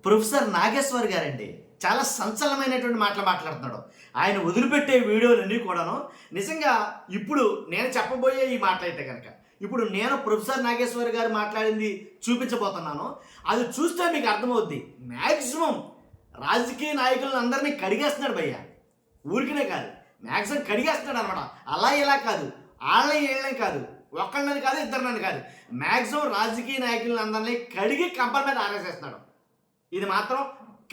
Professor Nageshwar గారండి చాలా సంచలనమైనటువంటి మాటలు మాట్లాడుతున్నాడు. ఆయన వదిలిపెట్టే వీడియోలన్నీ కూడాను నిజంగా ఇప్పుడు నేను చెప్పబోయే ఈ మాటలైతే కనుక ఇప్పుడు నేను ప్రొఫెసర్ నాగేశ్వర్ గారు మాట్లాడింది చూపించబోతున్నాను. అది చూస్తే మీకు అర్థమవుద్ది. మ్యాక్సిమం రాజకీయ నాయకులను అందరినీ కడిగేస్తున్నాడు భయ్య. ఊరికినే కాదు, మ్యాక్సిమం కడిగేస్తున్నాడు అనమాట. అలా ఇలా కాదు, వాళ్ళని వీళ్ళని కాదు, ఒక్కళ్ళని కాదు, ఇద్దరినని కాదు, మ్యాక్సిమం రాజకీయ నాయకులను అందరినీ కడిగి కంపల మీద ఆరేసేస్తున్నాడు. ఇది మాత్రం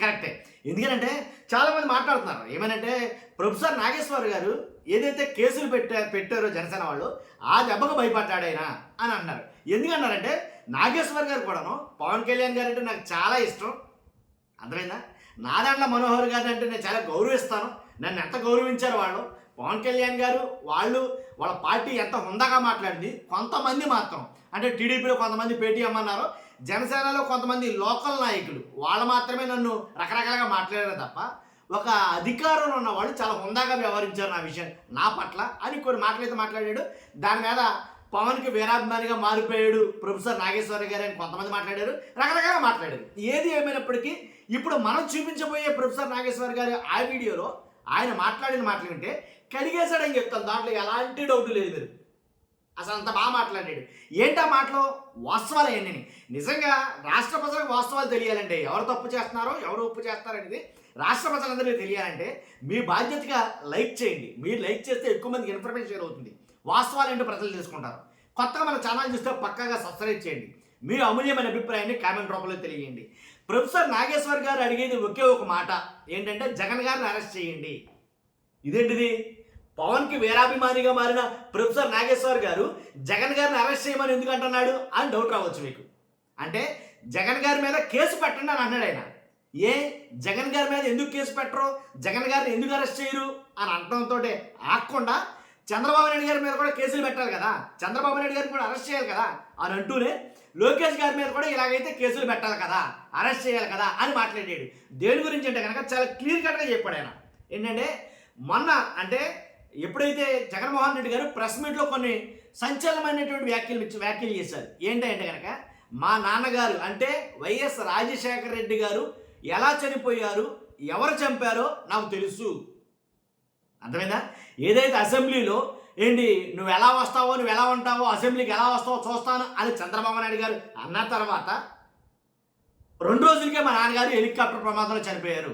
కరెక్టే. ఎందుకంటే చాలామంది మాట్లాడుతున్నారు ఏమనంటే ప్రొఫెసర్ నాగేశ్వర్ గారు ఏదైతే కేసులు పెట్టారో జనసేన వాళ్ళు ఆ దెబ్బకు భయపడ్డాడైనా అని అన్నారు. ఎందుకన్నారంటే నాగేశ్వర్ గారు కూడాను పవన్ కళ్యాణ్ గారు అంటే నాకు చాలా ఇష్టం, అర్థమైందా? నా దాంట్లో మనోహర్ గారు అంటే నేను చాలా గౌరవిస్తాను. నన్ను ఎంత గౌరవించారు వాళ్ళు. పవన్ కళ్యాణ్ గారు వాళ్ళ పార్టీ ఎంత హుందాగా మాట్లాడింది. కొంతమంది మాత్రం అంటే టీడీపీలో కొంతమంది పేటీఎం అన్నారు, జనసేనలో కొంతమంది లోకల్ నాయకులు వాళ్ళు మాత్రమే నన్ను రకరకాలుగా మాట్లాడారు తప్ప ఒక అధికారంలో ఉన్న వాళ్ళు చాలా హుందాగా వ్యవహరించారు నా విషయం నా పట్ల అని కొన్ని మాటలైతే మాట్లాడాడు. దాని మీద పవన్కి వీరాభిమానిగా మారిపోయాడు ప్రొఫెసర్ నాగేశ్వర గారు అని కొంతమంది మాట్లాడారు, రకరకాలుగా మాట్లాడారు. ఏది ఏమైనప్పటికీ ఇప్పుడు మనం చూపించబోయే ప్రొఫెసర్ నాగేశ్వర గారు ఆ వీడియోలో ఆయన మాట్లాడిన మాటలు వింటే కడిగేశాడని చెప్తాను. దాంట్లో ఎలాంటి డౌట్ లేదు. మీరు అసలు అంత బాగా మాట్లాడాడు. ఏంటా మాటలో వాస్తవాలు అవన్నీ. నిజంగా రాష్ట్ర ప్రజలకు వాస్తవాలు తెలియాలంటే ఎవరు తప్పు చేస్తున్నారో ఎవరు ఒప్పు చేస్తారనేది రాష్ట్ర ప్రజలందరికీ తెలియాలంటే మీ బాధ్యతగా లైక్ చేయండి. మీరు లైక్ చేస్తే ఎక్కువ మందికి ఇన్ఫర్మేషన్ షేర్ అవుతుంది. వాస్తవాలు ఏంటో ప్రజలు తెలుసుకుంటారు. కొత్తగా మన ఛానల్ చూస్తే పక్కాగా సబ్స్క్రైబ్ చేయండి. మీ అమూల్యమైన అభిప్రాయాన్ని కామెంట్ రూపంలో తెలియజేయండి. ప్రొఫెసర్ నాగేశ్వర్ గారు అడిగేది ఒకే ఒక మాట ఏంటంటే జగన్ గారిని అరెస్ట్ చేయండి. ఇదేంటిది? పవన్కి వీరాభిమానిగా మారిన ప్రొఫెసర్ నాగేశ్వర్ గారు జగన్ గారిని అరెస్ట్ చేయమని ఎందుకు అంటున్నాడు అని డౌట్ రావచ్చు మీకు. అంటే జగన్ గారి మీద కేసు పెట్టండి అని అన్నాడు ఆయన. ఏ జగన్ గారి మీద ఎందుకు కేసు పెట్టరు, జగన్ గారిని ఎందుకు అరెస్ట్ చేయరు అని అనడంతో ఆగకుండా చంద్రబాబు నాయుడు గారి మీద కూడా కేసులు పెట్టాలి కదా, చంద్రబాబు నాయుడు గారిని కూడా అరెస్ట్ చేయాలి కదా అని అంటూనే లోకేష్ గారి మీద కూడా ఇలాగైతే కేసులు పెట్టాలి కదా, అరెస్ట్ చేయాలి కదా అని మాట్లాడాడు. దేని గురించి అంటే కనుక చాలా క్లియర్ కట్గా చెప్పాడు ఆయన. ఏంటంటే మొన్న అంటే ఎప్పుడైతే జగన్మోహన్ రెడ్డి గారు ప్రెస్ మీట్లో కొన్ని సంచలనమైనటువంటి వ్యాఖ్యలు చేశారు. ఏంటంటే కనుక మా నాన్నగారు అంటే వైఎస్ రాజశేఖర రెడ్డి గారు ఎలా చనిపోయారు, ఎవరు చంపారో నాకు తెలుసు. అర్థమైందా? ఏదైతే అసెంబ్లీలో ఏంటి నువ్వు ఎలా వస్తావో నువ్వు ఎలా ఉంటావో అసెంబ్లీకి ఎలా వస్తావో చూస్తాను అని చంద్రబాబు నాయుడు గారు అన్న తర్వాత 2 రోజులకే మా నాన్నగారు హెలికాప్టర్ ప్రమాదంలో చనిపోయారు.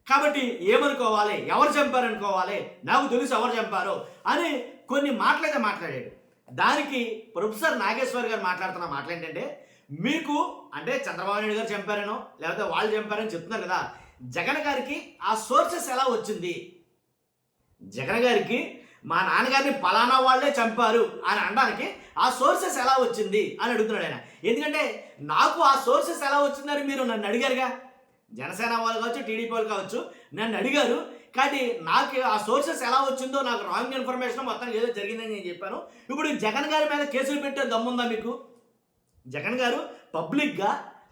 కాబట్టి ఏమనుకోవాలి, ఎవరు చంపారనుకోవాలి, నాకు తెలుసు ఎవరు చంపారో అని కొన్ని మాటలైతే మాట్లాడాడు. దానికి ప్రొఫెసర్ నాగేశ్వర్ గారు మాట్లాడుతున్న మాటలు ఏంటంటే మీకు అంటే చంద్రబాబు నాయుడు గారు చంపారనో లేకపోతే వాళ్ళు చంపారని చెప్తున్నారు కదా, జగన్ గారికి ఆ సోర్సెస్ ఎలా వచ్చింది, జగన్ గారికి మా నాన్నగారిని పలానా వాళ్ళే చంపారు అని అనడానికి ఆ సోర్సెస్ ఎలా వచ్చింది అని అడుగుతున్నాడు ఆయన. ఎందుకంటే నాకు ఆ సోర్సెస్ ఎలా వచ్చిందని మీరు నన్ను అడిగారుగా, జనసేన వాళ్ళు కావచ్చు టీడీపీ వాళ్ళు కావచ్చు నన్ను అడిగారు. కాబట్టి నాకు ఆ సోర్సెస్ ఎలా వచ్చిందో నాకు రాంగ్ ఇన్ఫర్మేషన్ మొత్తం ఏదో జరిగిందని నేను చెప్పాను. ఇప్పుడు జగన్ గారి మీద కేసులు పెట్టే దమ్ముందా మీకు? జగన్ గారు పబ్లిక్గా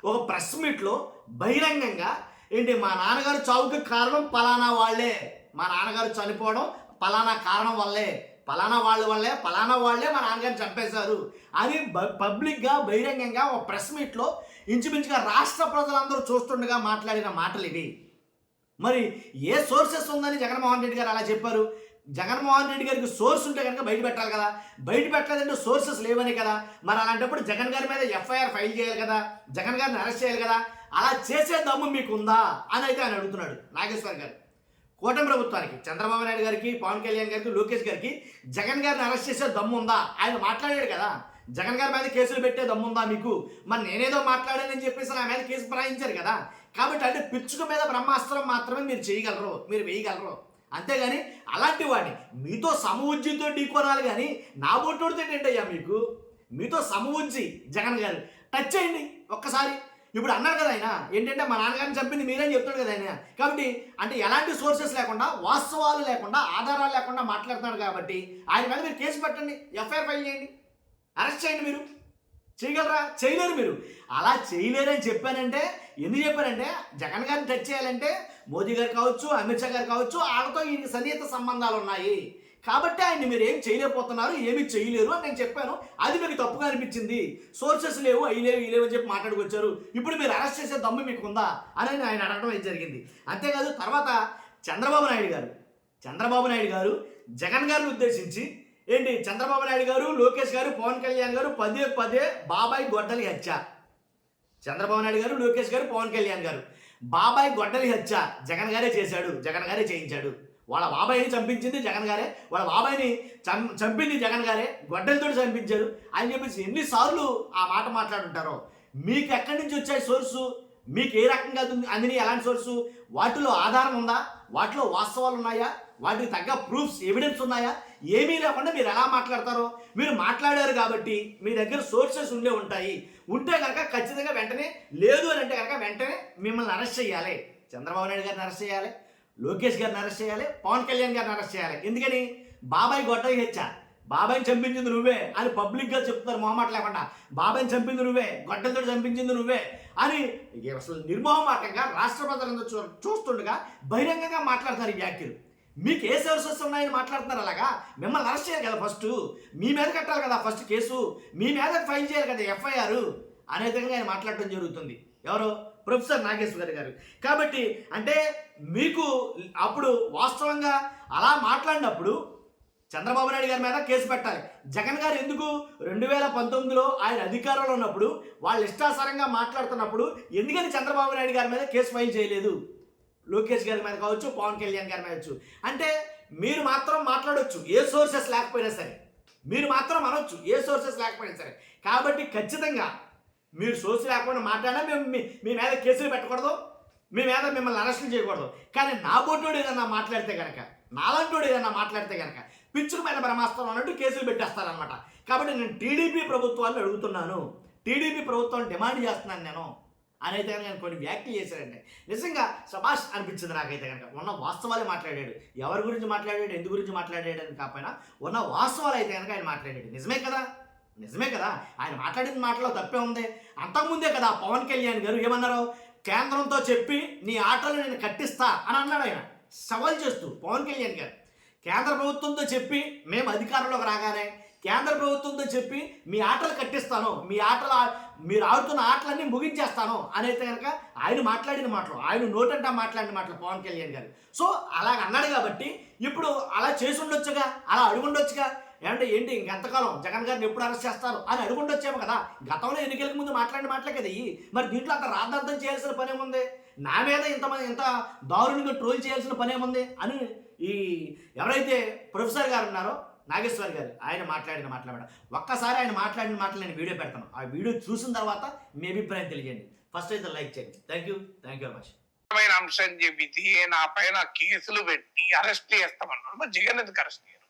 ఒక ప్రెస్ మీట్లో బహిరంగంగా ఏంటి మా నాన్నగారు చావుకి కారణం పలానా వాళ్ళే, మా నాన్నగారు చనిపోవడం పలానా కారణం వల్లే, పలానా వాళ్ళే మా నాన్నగారిని చంపేశారు అని పబ్లిక్గా బహిరంగంగా ఒక ప్రెస్ మీట్లో ఇంచుమించుగా రాష్ట్ర ప్రజలందరూ చూస్తుండగా మాట్లాడిన మాటలు ఇవి. మరి ఏ సోర్సెస్ ఉందని జగన్మోహన్ రెడ్డి గారు అలా చెప్పారు? జగన్మోహన్ రెడ్డి గారికి సోర్స్ ఉంటే కనుక బయట పెట్టాలి కదా, బయట పెట్టలేదంటే సోర్సెస్ లేవని కదా. మరి అలాంటప్పుడు జగన్ గారి మీద ఎఫ్ఐఆర్ ఫైల్ చేయాలి కదా, జగన్ గారిని అరెస్ట్ చేయాలి కదా. అలా చేసే దమ్ము మీకు ఉందా అని అయితే ఆయన అడుగుతున్నాడు నాగేశ్వర్ గారు. కూటమి ప్రభుత్వానికి చంద్రబాబు నాయుడు గారికి పవన్ కళ్యాణ్ గారికి లోకేష్ గారికి జగన్ గారిని అరెస్ట్ చేసే దమ్ము ఉందా? ఆయన మాట్లాడాడు కదా, జగన్ గారి మీద కేసులు పెట్టే దమ్ముందా మీకు? మరి నేనేదో మాట్లాడానని చెప్పేసి నా మీద కేసు ప్రయాణించారు కదా. కాబట్టి అంటే పిచ్చుక మీద బ్రహ్మాస్త్రం మాత్రమే మీరు చేయగలరు, మీరు వేయగలరు. అంతేగాని అలాంటి వాడిని మీతో సమవుజ్జితో ఢీకొనాలి కానీ నా బొట్టుడితే ఏంటయ్యా మీకు? మీతో సమవుజ్జి జగన్ గారు టచ్ చేయండి ఒక్కసారి. ఇప్పుడు అన్నారు కదా ఆయన ఏంటంటే మా నాన్నగారిని చంపింది మీరేం చెప్తాడు కదా ఆయన. కాబట్టి అంటే ఎలాంటి సోర్సెస్ లేకుండా వాస్తవాలు లేకుండా ఆధారాలు లేకుండా మాట్లాడుతున్నాడు కాబట్టి ఆయన మీద మీరు కేసు పెట్టండి, ఎఫ్ఐఆర్ ఫైల్ చేయండి, అరెస్ట్ చేయండి. మీరు చేయగలరా? చేయలేరు. మీరు అలా చేయలేరని చెప్పానంటే ఎందుకు చెప్పారంటే జగన్ గారిని టచ్ చేయాలంటే మోదీ గారు కావచ్చు అమిత్ షా గారు కావచ్చు వాళ్ళతో ఈ సన్నిహిత సంబంధాలు ఉన్నాయి. కాబట్టి ఆయన్ని మీరు ఏం చేయలేకపోతున్నారు, ఏమీ చేయలేరు అని నేను చెప్పాను. అది మీకు తప్పుగా అనిపించింది. సోర్సెస్ లేవు, అవి లేవు, ఈ లేవు అని చెప్పి మాట్లాడుకొచ్చారు. ఇప్పుడు మీరు అరెస్ట్ చేసే దమ్ము మీకు ఉందా అని ఆయన అడగడం అయితే జరిగింది. అంతేకాదు తర్వాత చంద్రబాబు నాయుడు గారు జగన్ గారిని ఉద్దేశించి ఏంటి, చంద్రబాబు నాయుడు గారు, లోకేష్ గారు, పవన్ కళ్యాణ్ గారు పదే పదే బాబాయ్ గొడ్డలి హత్య, చంద్రబాబు నాయుడు గారు, లోకేష్ గారు, పవన్ కళ్యాణ్ గారు బాబాయ్ గొడ్డలి హత్య జగన్ గారే చేశాడు, జగన్ గారే చేయించాడు. వాళ్ళ బాబాయిని చంపించింది జగన్ గారే, వాళ్ళ బాబాయిని చంపింది జగన్ గారే, గొడ్డలతో చంపించారు అని చెప్పేసి ఎన్నిసార్లు ఆ మాట మాట్లాడుంటారో. మీకు ఎక్కడి నుంచి వచ్చాయి సోర్సు, మీకు ఏ రకంగా అందిని, ఎలాంటి సోర్సు, వాటిలో ఆధారం ఉందా, వాటిలో వాస్తవాలు ఉన్నాయా, వాటికి తగ్గ ప్రూఫ్స్ ఎవిడెన్స్ ఉన్నాయా, ఏమీ లేకుండా మీరు ఎలా మాట్లాడతారో. మీరు మాట్లాడారు కాబట్టి మీ దగ్గర సోర్సెస్ ఉంటాయి. ఉంటే కనుక ఖచ్చితంగా వెంటనే, లేదు అని అంటే కనుక వెంటనే మిమ్మల్ని అరెస్ట్ చేయాలి. చంద్రబాబు నాయుడు గారిని అరెస్ట్ చేయాలి, లోకేష్ గారిని అరెస్ట్ చేయాలి, పవన్ కళ్యాణ్ గారిని అరెస్ట్ చేయాలి. ఎందుకని, బాబాయ్ గొడ్డలి హత్య, బాబాయిని చంపించింది నువ్వే అని పబ్లిక్గా చెప్తున్నారు మొహమాట లేకుండా. బాబాయిని చంపింది నువ్వే, గొడ్డలతో చంపించింది నువ్వే అని అసలు నిర్మోహమాటంగా రాష్ట్ర ప్రజలందరూ చూస్తుండగా బహిరంగంగా మాట్లాడుతున్నారు ఈ వ్యాఖ్యలు. మీకు ఏ సోర్సెస్ ఉన్నాయని మాట్లాడుతున్నారు. అలాగా మిమ్మల్ని అరెస్ట్ చేయాలి కదా, ఫస్ట్ మీ మీద కట్టాలి కదా, ఫస్ట్ కేసు మీ మీద ఫైల్ చేయాలి కదా, ఎఫ్ఐఆర్ అనే విధంగా ఆయన మాట్లాడటం జరుగుతుంది. ఎవరు, ప్రొఫెసర్ నాగేశ్వర్ గారు. కాబట్టి అంటే మీకు అప్పుడు వాస్తవంగా అలా మాట్లాడినప్పుడు చంద్రబాబు నాయుడు గారి మీద కేసు పెట్టాలి. జగన్ గారు ఎందుకు 2019లో ఆయన అధికారంలో ఉన్నప్పుడు వాళ్ళు ఇష్టాసారంగా మాట్లాడుతున్నప్పుడు ఎందుకని చంద్రబాబు నాయుడు గారి మీద కేసు ఫైల్ చేయలేదు, లోకేష్ గారి మీద కావచ్చు, పవన్ కళ్యాణ్ గారి మీద కావచ్చు. అంటే మీరు మాత్రం మాట్లాడవచ్చు ఏ సోర్సెస్ లేకపోయినా సరే, మీరు మాత్రం అనొచ్చు ఏ సోర్సెస్ లేకపోయినా సరే. కాబట్టి ఖచ్చితంగా మీరు సోర్స్ లేకపోయినా మాట్లాడినా మేము మీ మీద కేసులు పెట్టకూడదు, మీ మీద మిమ్మల్ని అరెస్టులు చేయకూడదు. కానీ నా బోటోడు ఏదన్నా మాట్లాడితే కనుక, నాలంటోడు ఏదన్నా మాట్లాడితే కనుక పిచ్చుకు పైన బ్రహ్మాస్త్రం అన్నట్టు కేసులు పెట్టేస్తారనమాట. కాబట్టి నేను టీడీపీ ప్రభుత్వాన్ని అడుగుతున్నాను, టీడీపీ ప్రభుత్వాన్ని డిమాండ్ చేస్తున్నాను నేను అనైతే కనుక నేను కొన్ని వ్యాఖ్యలు చేశానంటే నిజంగా శభాష్ అనిపించింది నాకైతే కనుక. ఉన్న వాస్తవాలే మాట్లాడాడు, ఎవరి గురించి మాట్లాడాడు, ఎందు గురించి మాట్లాడాడు అని కాకపోయినా ఉన్న వాస్తవాలు అయితే కనుక ఆయన మాట్లాడాడు. నిజమే కదా ఆయన మాట్లాడిన మాటలో తప్పే ఉంది. అంతకుముందే కదా పవన్ కళ్యాణ్ గారు ఏమన్నారు, కేంద్రంతో చెప్పి నీ ఆటలు నేను కట్టిస్తా అని అన్నాడు ఆయన, సవాల్ చేస్తూ పవన్ కళ్యాణ్ గారు. కేంద్ర ప్రభుత్వంతో చెప్పి మేము అధికారంలోకి రాగానే కేంద్ర ప్రభుత్వంతో చెప్పి మీ ఆటలు కట్టిస్తాను, మీరు ఆడుతున్న ఆటలన్నీ ముగించేస్తాను అనేది కనుక ఆయన మాట్లాడిన మాటలు, ఆయన నోటంటా మాట్లాడిన మాటలు పవన్ కళ్యాణ్ గారు. సో అలాగ అన్నాడు కాబట్టి ఇప్పుడు అలా చేసి ఉండొచ్చుగా, అలా అడుగుండొచ్చుగా. ఏంటి ఇంకెంతకాలం జగన్ గారిని ఎప్పుడు అరెస్ట్ చేస్తారు అని అడుగుండొచ్చేమో కదా. గతంలో ఎన్నికలకు ముందు మాట్లాడిన మాటలే కదా ఇవి. మరి దీంట్లో అంత రాద్ధాంతం చేయాల్సిన పని ఏముంది, నా మీద ఇంత దారుణంగా ట్రోల్ చేయాల్సిన పని ఏముంది అని ఈ ఎవరైతే ప్రొఫెసర్ గారు ఉన్నారో నాగేశ్వర్ గారు ఆయన మాట్లాడిన మాట్లాడ ఒక్కసారి ఆయన మాట్లాడిన మాటలు నేను వీడియో పెడతాను. ఆ వీడియో చూసిన తర్వాత మీ అభిప్రాయం తెలియజేయండి. ఫస్ట్ అయితే లైక్ చేయండి. Thank you very much. అంశం చెప్పి నా పైన కేసులు పెట్టి అరెస్ట్ చేస్తామన్నారు. మరి జగన్ ఎందుకు అరెస్ట్ చేయరు?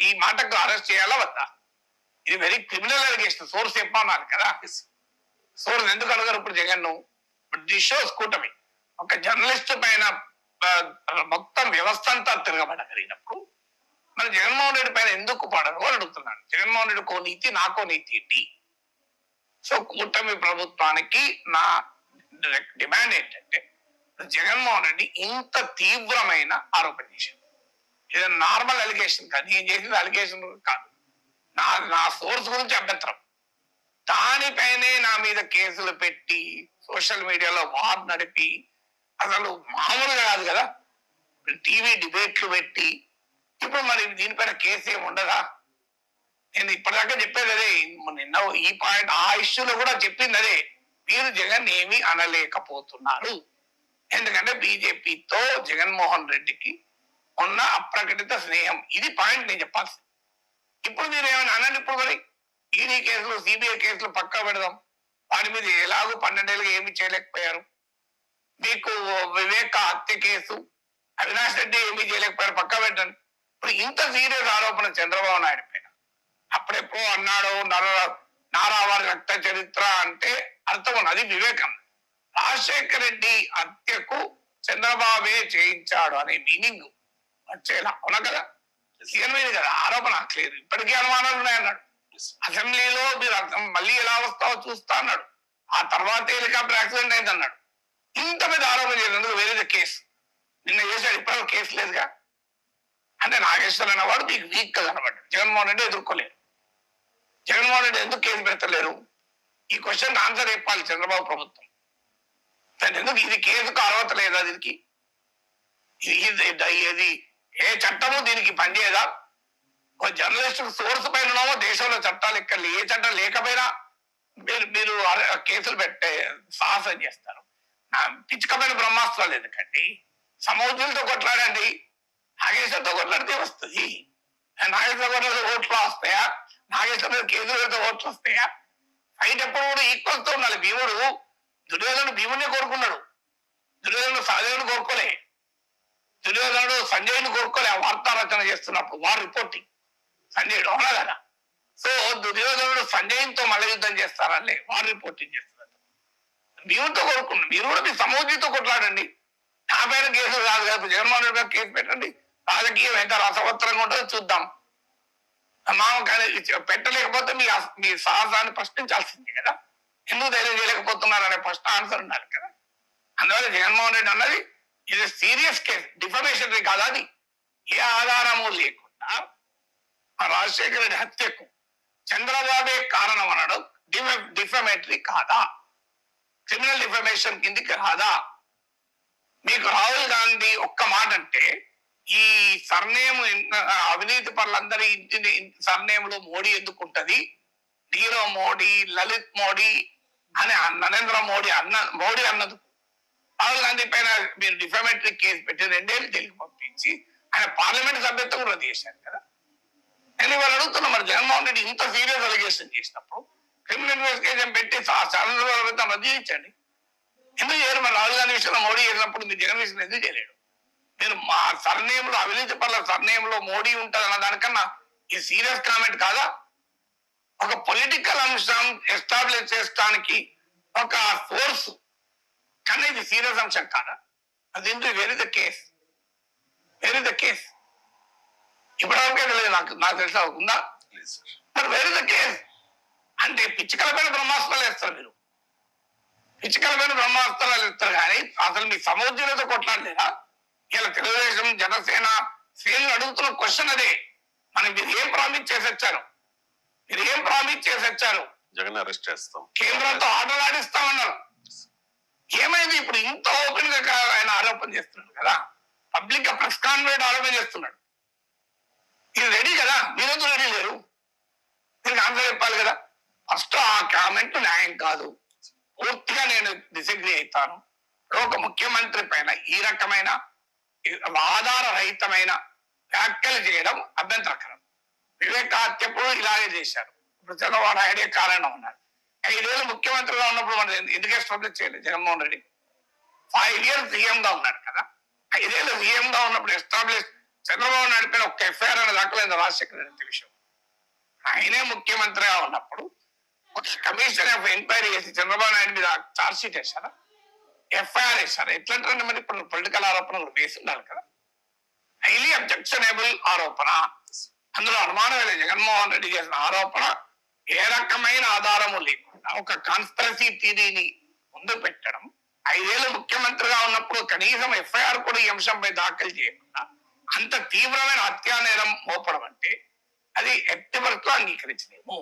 ఈ మాటకు అరెస్ట్ చేయాలా వద్దా? ఇది వెరీ క్రిమినల్ అలిగేషన్. సోర్స్ చెప్పన్నారు కదా, సోర్స్ ఎందుకు అడగరు ఇప్పుడు జగన్? దిస్ షోస్ కూటమి ఒక జర్నలిస్ట్ పైన మొత్తం వ్యవస్థ అంతా తిరగబడగలిగినప్పుడు మరి జగన్మోహన్ రెడ్డి పైన ఎందుకు పడరు అని అడుగుతున్నాను. జగన్మోహన్ రెడ్డి కో నీతి, నాకో నీతి ఏంటి? సో కూటమి ప్రభుత్వానికి నా డిమాండ్ ఏంటంటే, జగన్మోహన్ రెడ్డి ఇంత తీవ్రమైన ఆరోపణ చేశారు. ఇది నార్మల్ అలిగేషన్ కాదు, నేను చేసిన అలిగేషన్ కాదు, నా సోర్స్ గురించి అభ్యంతరం. దానిపైనే నా మీద కేసులు పెట్టి సోషల్ మీడియాలో వార్ నడిపి, అసలు మామూలుగా కాదు కదా, టీవీ డిబేట్లు పెట్టి ఇప్పుడు మరి దీనిపైన కేసు ఏమి ఉండదా? నేను ఇప్పటిదాకా చెప్పేది అదే, నిన్న ఈ పాయింట్ ఆ ఇష్యూలో కూడా చెప్పింది అదే. మీరు జగన్ ఏమీ అనలేకపోతున్నారు, ఎందుకంటే బీజేపీతో జగన్మోహన్ రెడ్డికి ఉన్న అప్రకటిత స్నేహం. ఇది పాయింట్ నేను చెప్పాల్సి. ఇప్పుడు మీరు ఏమైనా అనండి. ఇప్పుడు మరి ఈడీ కేసులు, సిబిఐ కేసులు పక్కా పెడదాం. వాటి మీద ఎలాగో 12 ఏళ్ళుగా ఏమి చేయలేకపోయారు. మీకు వివేక హత్య కేసు, అవినాష్ రెడ్డి ఏమీ చేయలేకపోయారు, పక్కా పెట్టండి. ఇప్పుడు ఇంత సీరియస్ ఆరోపణ చంద్రబాబు నాయుడు పైన అప్పుడెప్పుడో అన్నాడు నారావారి రక్త చరిత్ర అంటే అర్థం ఉన్నది వివేకం. రాజశేఖర రెడ్డి హత్యకు చంద్రబాబే చేయించాడు అనే మీనింగ్ వచ్చేలా అవునా కదా? సీఎం మీద కదా ఆరోపణ లేదు, ఇప్పటికీ అనుమానాలు ఉన్నాయన్నాడు. అసెంబ్లీలో మీరు మళ్ళీ ఎలా వస్తావో చూస్తా అన్నాడు. ఆ తర్వాత హెలికాప్టర్ యాక్సిడెంట్ అయింది అన్నాడు. ఇంత మీద ఆరోపణ చేసినందుకు వేరే కేసు నిన్న చేశాడు, ఇప్పుడు కేసు లేదుగా. అంటే నాగేశ్వర్ అనేవాడు మీకు వీక్ గా కనబడ్డాడు. జగన్మోహన్ రెడ్డి ఎదుర్కోలేరు. జగన్మోహన్ రెడ్డి ఎందుకు కేసు పెడతలేరు? ఈ క్వశ్చన్ ఆన్సర్ చెప్పాలి చంద్రబాబు ప్రభుత్వం. దాని ఎందుకు ఇది కేసుకు అర్హత లేదా? దీనికి ఇది ఏ చట్టము దీనికి పనిచేయదా? ఒక జర్నలిస్ట్ సోర్స్ పైన దేశంలో చట్టాలు ఎక్కడ ఏ చట్టం లేకపోయినా మీరు కేసులు పెట్టే సాహసం చేస్తారు. పిచ్చుకమైన బ్రహ్మాస్త్రాలు ఎందుకండి? సమౌద్యులతో కొట్లాడండి, నాగేశ్వరతో కొట్లాడితే వస్తుంది. నాగేశ్వర కొట్లాడితే ఓట్లు వస్తాయా? నాగేశ్వర కేసులు పెడితే ఓట్లు వస్తాయా? ఫైట్ ఎప్పుడు కూడా ఈక్వల్తో ఉండాలి. భీముడు దుర్యోధనుడు భీముడిని కోరుకున్నాడు, దుర్యోధనుడు సహదేవుని కోరుకోలే, దుర్యోధనుడు సంజయుని కోరుకోలే. ఆ వార్తా రచన చేస్తున్నప్పుడు వార్ రిపోర్టింగ్ సంజయుడు అవునా కదా? సో దుర్యోధనుడు సంజయంతో మల్ల యుద్ధం చేస్తారని వార్ రిపోర్టింగ్ చేస్తున్నారు. భీముడితో కోరుకున్నాడు. మీరు కూడా మీ సమౌద్యంతో కొట్లాడండి. నా పైన కేసులు కాదు కదా, జగన్మోహన్ రెడ్డి గారు కేసు పెట్టండి. రాజకీయం ఎంత రసవత్తరంగా ఉంటుందో చూద్దాం. కానీ పెట్టలేకపోతే మీ సాహసాన్ని ప్రశ్నించాల్సిందే కదా. ఎందుకు ధైర్యం చేయలేకపోతున్నారు అనే ఫస్ట్ ఆన్సర్ ఉండాలి కదా. అందువల్ల జగన్మోహన్ రెడ్డి అన్నది ఇది సీరియస్ కేసు, డిఫమేషన్ కాదా? అది ఏ ఆధారము లేకుండా రాజశేఖర రెడ్డి హత్యకు చంద్రబాబే కారణం అనడం డిఫమేటరీ కాదా? క్రిమినల్ డిఫమేషన్ కిందికి రాదా? మీకు రాహుల్ గాంధీ ఒక్క మాట అంటే ఈ సర్నేమ్ అవినీతి పరులందరి ఇంటి సర్నేములో మోడీ ఎందుకుంటది? నీరవ్ మోడీ, లలిత్ మోడీ అని నరేంద్ర మోడీ అన్నది రాహుల్ గాంధీ పైన మీరు డిఫమేటరీ కేసు పెట్టి 2 ఏళ్ళు జైలుకి పంపించి ఆయన పార్లమెంట్ సభ్యత్వం కూడా రద్దు చేశారు కదా. నేను వాళ్ళు అడుగుతున్నా, మరి జగన్మోహన్ రెడ్డి ఇంత సీరియస్ అలిగేషన్ చేసినప్పుడు క్రిమినల్ ఇన్వెస్టిగేషన్ పెట్టి చంద్రబాబు రద్దు చేయించండి. ఎందుకు చేయరు? మరి రాహుల్ గాంధీ విషయంలో మోడీ చేసినప్పుడు మీరు జగన్ విషయంలో ఎందుకు చేయలేడు? మీరు మా సర్నేములో అవినీతి పట్ల సర్నేములో మోడీ ఉంటుంది అన్న దానికన్నా ఈ సీరియస్ కామెంట్ కాదా? ఒక పొలిటికల్ అంశం ఎస్టాబ్లిష్ చేయడానికి ఒక ఫోర్స్ కానీ ఇది సీరియస్ అంశం కాదా? అది very the case, very the case. ఇప్పటివరకే తెలియదు నాకు తెలిసి ఉందా? మరి వెరీ ద కేస్ అంటే పిచ్చికల పైన బ్రహ్మాస్త్రాలు వేస్తారు మీరు, పిచ్చికల పైన బ్రహ్మాస్త్రాలు వేస్తారు. కానీ అసలు మీ సమౌద్యులతో కొట్లాడలేదా? ఇలా తెలుగుదేశం జనసేన శ్రేణులు అడుగుతున్న క్వశ్చన్ అదే. మీరు ఏం ప్రామిస్ చేసి వచ్చారు? మీరు ఏం ప్రామిస్ చేసి వచ్చారు? జగన్ అరెస్ట్ చేస్తాం, కేంద్రంతో ఆటలు ఆడిస్తామన్నారు. ఏమైంది? ఇప్పుడు ఇంత ఓపెన్ గా ఆయన ఆరోపణ చేస్తున్నాడు కదా, పబ్లిక్ గా ప్రెస్ కాన్ఫరెన్స్ ఆరోపణ చేస్తున్నాడు. ఇది రెడీ కదా, మీరెందుకు రెడీ లేరు? దీనికి ఆన్సర్ చెప్పాలి కదా. ఫస్ట్ ఆ కామెంట్ న్యాయం కాదు, పూర్తిగా నేను డిసగ్రీ అవుతాను. ఒక ముఖ్యమంత్రి పైన ఈ రకమైన ఆధారరహితమైన వ్యాఖ్యలు చేయడం అభ్యంతరకరం. వివేక్ హత్యప్పుడు ఇలాగే చేశారు. ఇప్పుడు చంద్రబాబు నాయుడే కారణం ఉన్నారు. 5 ఏళ్ళు ముఖ్యమంత్రిగా ఉన్నప్పుడు మనం ఎందుకు ఎస్టాబ్లిష్ చేయలేదు? జగన్మోహన్ రెడ్డి 5 years సీఎం గా ఉన్నారు కదా. 5 ఏళ్ళు సీఎం గా ఉన్నప్పుడు ఎస్టాబ్లిష్ చంద్రబాబు నాయుడు పైన ఒక ఎఫ్ఐఆర్ అనే దాఖలేదు రాజశేఖర రెడ్డి విషయం. ఆయనే ముఖ్యమంత్రిగా ఉన్నప్పుడు ఒక కమిషన్ ఆఫ్ ఎంక్వైరీ చేసి చంద్రబాబు నాయుడు మీద ఛార్జ్ షీట్ వేశారా, ఎఫ్ఐఆర్ వేశారు? ఎట్లంటే మరి ఇప్పుడు పొలిటికల్ ఆరోపణలు వేసి ఉండాలి కదా. హైలీ అబ్జెక్షనబుల్ ఆరోపణ, అందులో అనుమానం లేదు. జగన్మోహన్ రెడ్డి చేసిన ఆరోపణ ఏ రకమైన ఆధారము లేకుండా ఒక కాన్స్పిరసీ థియరీని ముందు పెట్టడం, 5 ఏళ్ళు ముఖ్యమంత్రిగా ఉన్నప్పుడు కనీసం ఎఫ్ఐఆర్ కూడా ఈ అంశంపై దాఖలు చేయకుండా అంత తీవ్రమైన హత్యా నేరం మోపడం అంటే అది ఎట్టి వరకు అంగీకరించలేము.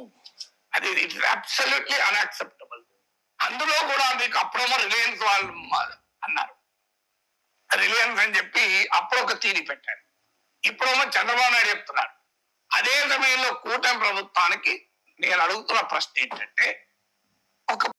అది ఇట్ ఇస్ అబ్సల్యూట్లీ అన్యాక్సెప్టబుల్. అందులో కూడా మీకు అప్పుడేమో రిలయన్స్ వాళ్ళు అన్నారు, రిలయన్స్ అని చెప్పి అప్పుడు ఒక తీరి పెట్టారు. ఇప్పుడేమో చంద్రబాబు నాయుడు చెప్తున్నారు. అదే సమయంలో కూటమి ప్రభుత్వానికి నేను అడుగుతున్న ప్రశ్న ఏంటంటే, ఒక